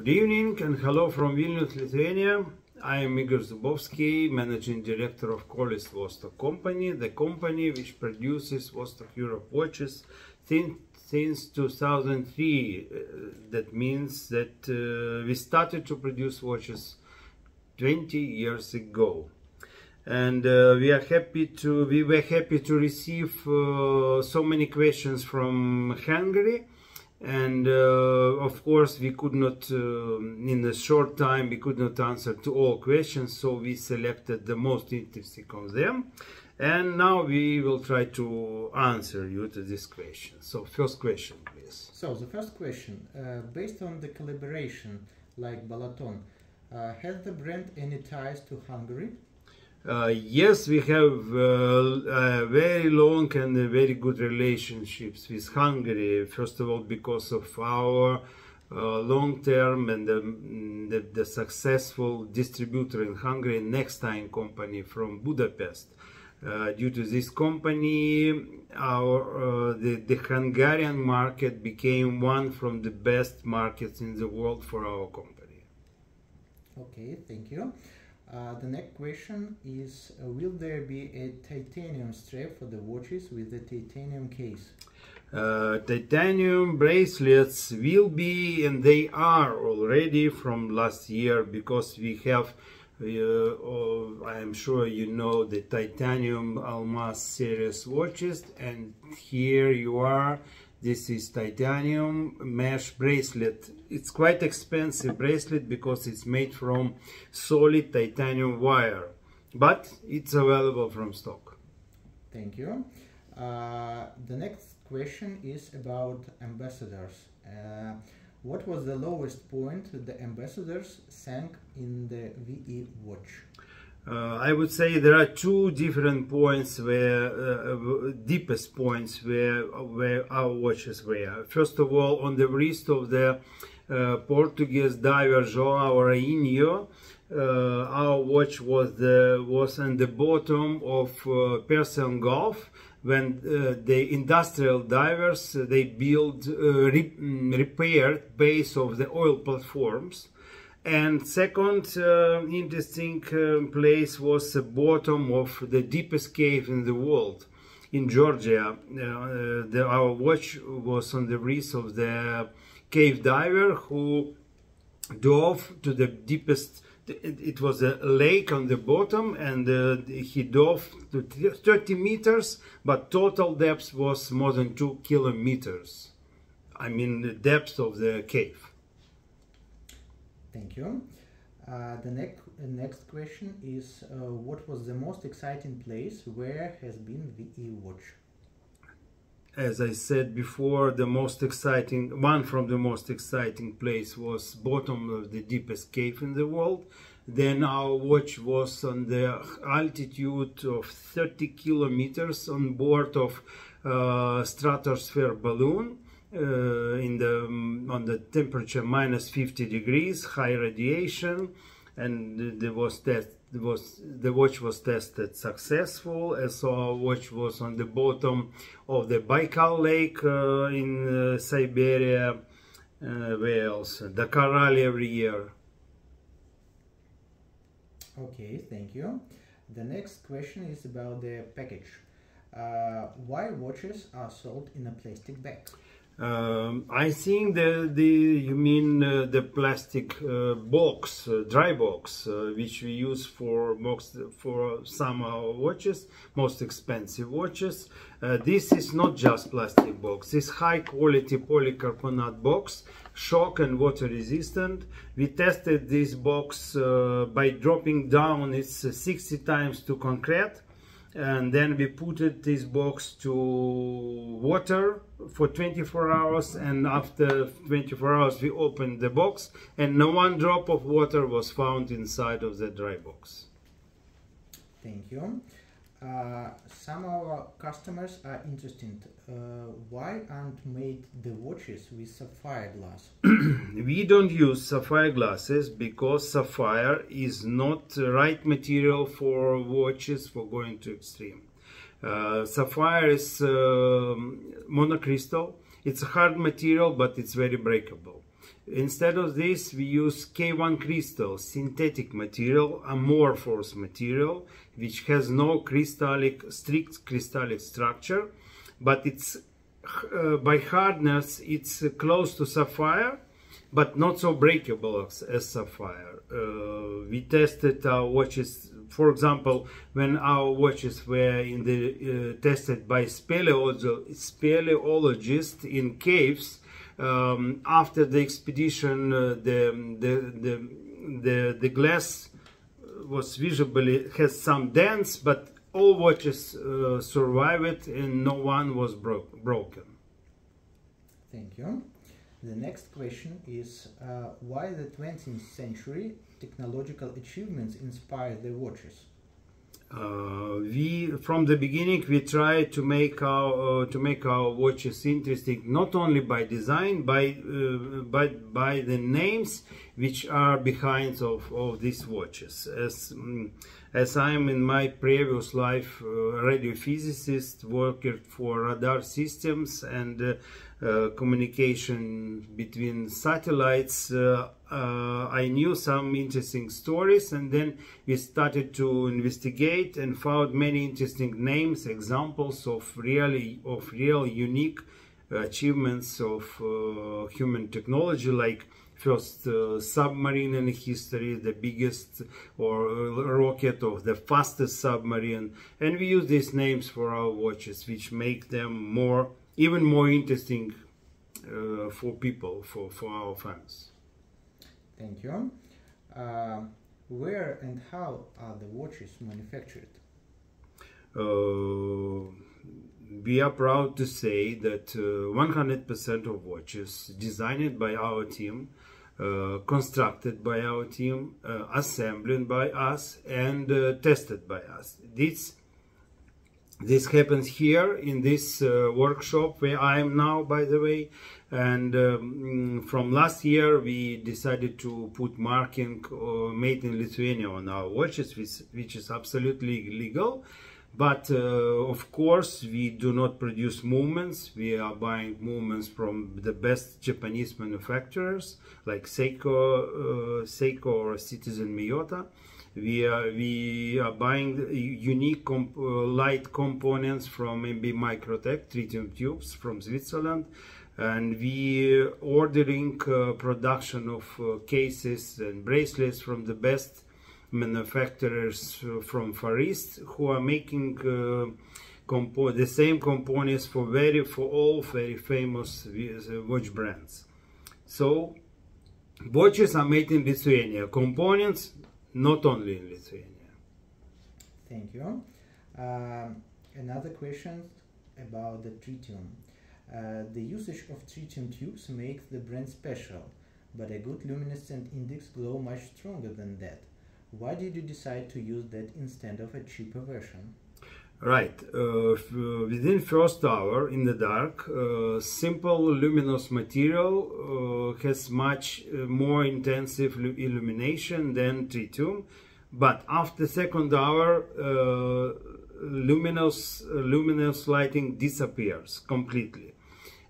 Good evening and hello from Vilnius, Lithuania. I am Igor Zubovsky, Managing Director of Kolis Vostok company, the company which produces Vostok-Europe watches since 2003. That means that we started to produce watches 20 years ago. And we were happy to receive so many questions from Hungary. And of course we could not, in a short time, we could not answer to all questions, so we selected the most interesting of them. And now we will try to answer you to this question. So first question, please. So the first question, based on the collaboration like Balaton, has the brand any ties to Hungary? Yes, we have very long and very good relationships with Hungary. First of all, because of our long-term and the successful distributor in Hungary, Nextime company from Budapest. Due to this company, the Hungarian market became one from the best markets in the world for our company. Okay, thank you. The next question is, will there be a titanium strap for the watches with the titanium case? Titanium bracelets will be, and they are already from last year, because we have, I am sure you know, the titanium Almas series watches, and here you are. This is titanium mesh bracelet. It's quite expensive bracelet because it's made from solid titanium wire, but it's available from stock. Thank you. The next question is about ambassadors. What was the lowest point the ambassadors sank in the VE watch? I would say there are two different points where deepest points where our watches were. First of all, on the wrist of the Portuguese diver João Rainho, our watch was on the bottom of Persian Gulf, when the industrial divers they built repaired base of the oil platforms. And second interesting place was the bottom of the deepest cave in the world, in Georgia. Our watch was on the wrist of the cave diver who dove to the deepest. It was a lake on the bottom, and he dove to 30 meters, but total depth was more than 2 kilometers. I mean the depth of the cave. Thank you. The next question is, what was the most exciting place where has been VE watch? As I said before, the most exciting one from the most exciting place was bottom of the deepest cave in the world. Then our watch was on the altitude of 30 kilometers on board of stratosphere balloon. On the temperature minus 50 degrees, high radiation, and the watch was tested successful. As our watch was on the bottom of the Baikal Lake in Siberia. Where else? Dakar Rally every year. Okay, thank you. The next question is about the package. Why watches are sold in a plastic bag? I think you mean the plastic box, dry box, which we use for some of our watches, most expensive watches. This is not just plastic box. This high quality polycarbonate box, shock and water resistant. We tested this box by dropping down its 60 times to concrete. And then we put this box to water for 24 hours, and after 24 hours we opened the box, and no one drop of water was found inside of the dry box. Thank you. Some of our customers are interested. Why aren't made the watches with sapphire glass? We don't use sapphire glasses because sapphire is not the right material for watches for going to extreme. Sapphire is monocrystal. It's a hard material, but it's very breakable. Instead of this, we use K1 crystal, synthetic material, amorphous material, which has no strict crystallic structure, but it's by hardness it's close to sapphire, but not so breakable as sapphire. We tested our watches, for example, when our watches were tested by speleologists in caves. After the expedition, the glass was has some dents, but all watches survived and no one was broken. Thank you. The next question is why the 20th century technological achievements inspired the watches? From the beginning we try to make our watches interesting, not only by design, but by the names which are behind of these watches. As I am in my previous life radio physicist, worked for radar systems and communication between satellites, I knew some interesting stories, and then we started to investigate and found many interesting names, examples of real unique achievements of human technology, like first submarine in history, the biggest rocket, or the fastest submarine, and we use these names for our watches, which make them even more interesting for people, for our fans. Thank you. Where and how are the watches manufactured? We are proud to say that 100% of watches designed by our team, constructed by our team, assembled by us, and tested by us. This happens here in this workshop where I am now, by the way, and from last year we decided to put marking made in Lithuania on our watches, which is absolutely legal. But of course we do not produce movements. We are buying movements from the best Japanese manufacturers like Seiko or Citizen Miyota. We are buying unique light components from MB Microtech tritium tubes from Switzerland, and we ordering production of cases and bracelets from the best manufacturers from Far East, who are making the same components for all very famous watch brands. So watches are made in Lithuania, components not only in Lithuania. Thank you. Another question about the tritium. The usage of tritium tubes makes the brand special, but a good luminescent index glow much stronger than that. Why did you decide to use that instead of a cheaper version? Right. Within first hour in the dark, simple luminous material has much more intensive illumination than tritium, but after second hour luminous lighting disappears completely.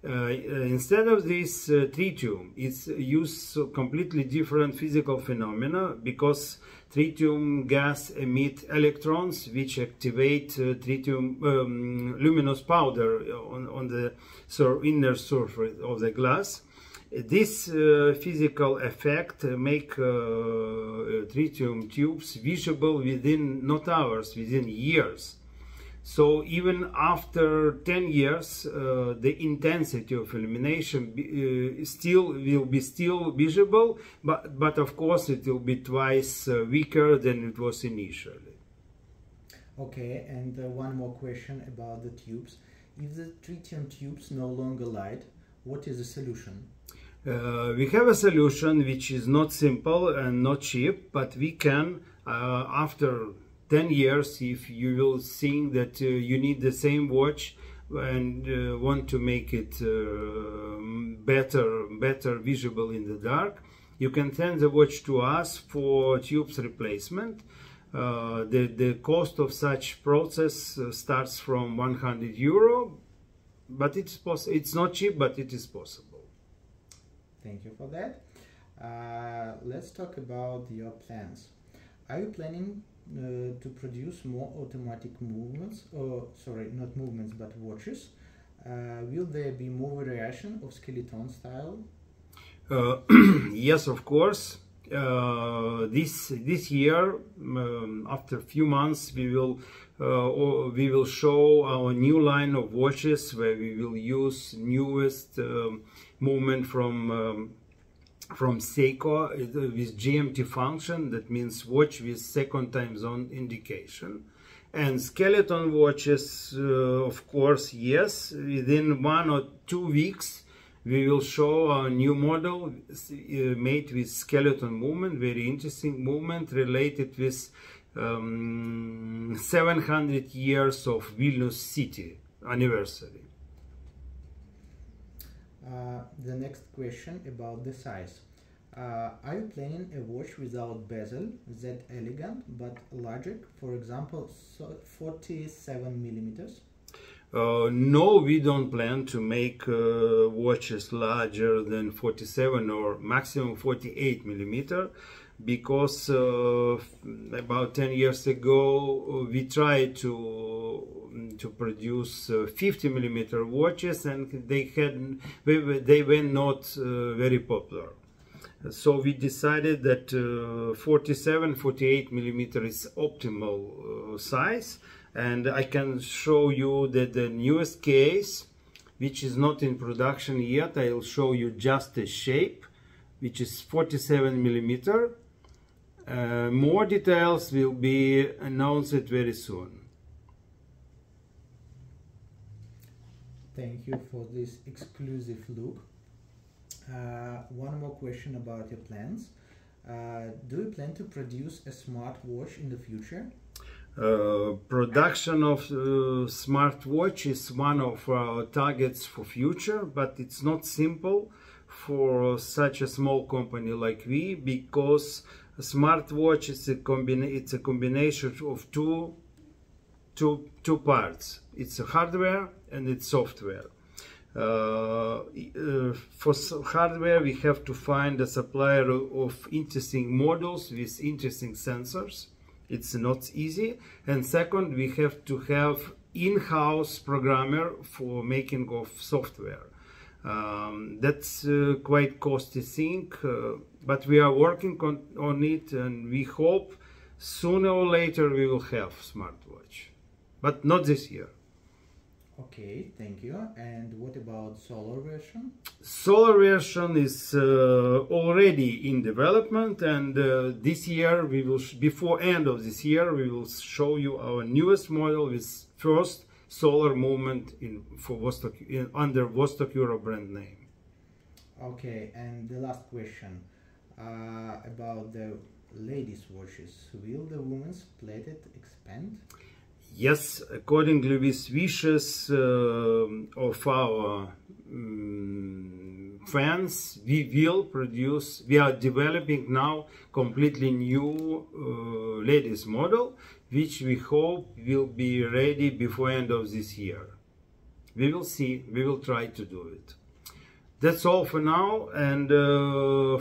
Instead of this tritium, it's used completely different physical phenomena, because tritium gas emit electrons which activate tritium luminous powder on the inner surface of the glass. This physical effect make tritium tubes visible within not hours, within years. So even after 10 years, the intensity of illumination will be visible, but of course it will be twice weaker than it was initially. Okay, and one more question about the tubes. If the tritium tubes no longer light, what is the solution? We have a solution which is not simple and not cheap, but we can, after 10 years, if you will think that you need the same watch and want to make it better visible in the dark, you can send the watch to us for tubes replacement. The cost of such process starts from 100 euro, but it's not cheap, but it is possible. thank you for that. Let's talk about your plans. Are you planning to produce more automatic movements, or sorry, not movements, but watches? Will there be more variation of skeleton style? Yes, of course. This year, after a few months, we will show our new line of watches where we will use newest movement from Seiko with GMT function. That means watch with second time zone indication. And skeleton watches, of course, yes. Within 1 or 2 weeks, we will show our new model made with skeleton movement, very interesting movement related with 700 years of Vilnius city anniversary. The next question about the size. Are you planning a watch without bezel, that elegant but larger, for example, 47 millimeters? No, we don't plan to make watches larger than 47 or maximum 48 millimeter, because about 10 years ago we tried to produce 50 millimeter watches, and they were not very popular. So we decided that 47-48 millimeter is optimal size, and I can show you that the newest case, which is not in production yet, I will show you just the shape, which is 47 millimeter. More details will be announced very soon. Thank you for this exclusive look. One more question about your plans. Do you plan to produce a smartwatch in the future? Production of smartwatch is one of our targets for future, but it's not simple for such a small company like we, because a smartwatch is a combination of two parts. It's a hardware and it's software. For hardware, we have to find a supplier of interesting models with interesting sensors. It's not easy. And second, we have to have in-house programmer for making of software. That's quite costly thing, but we are working on it, and we hope sooner or later we will have smartwatch, but not this year. Okay, thank you. And what about solar version? Solar version is already in development, and this year we will, before end of this year, we will show you our newest model with first solar movement under Vostok-Europe brand name. Okay, and the last question about the ladies' watches. Will the women's plated expand? Yes, accordingly with wishes of our fans, we are developing now completely new ladies model, which we hope will be ready before end of this year. We will see, we will try to do it. That's all for now, and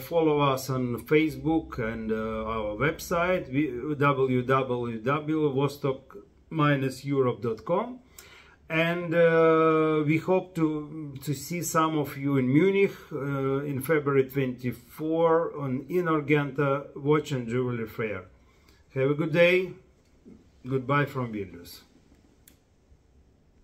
follow us on Facebook and our website www.vostok-europe.com, and we hope to see some of you in Munich in February 24 on Inorgenta Watch and Jewelry Fair. Have a good day. Goodbye from Vilnius.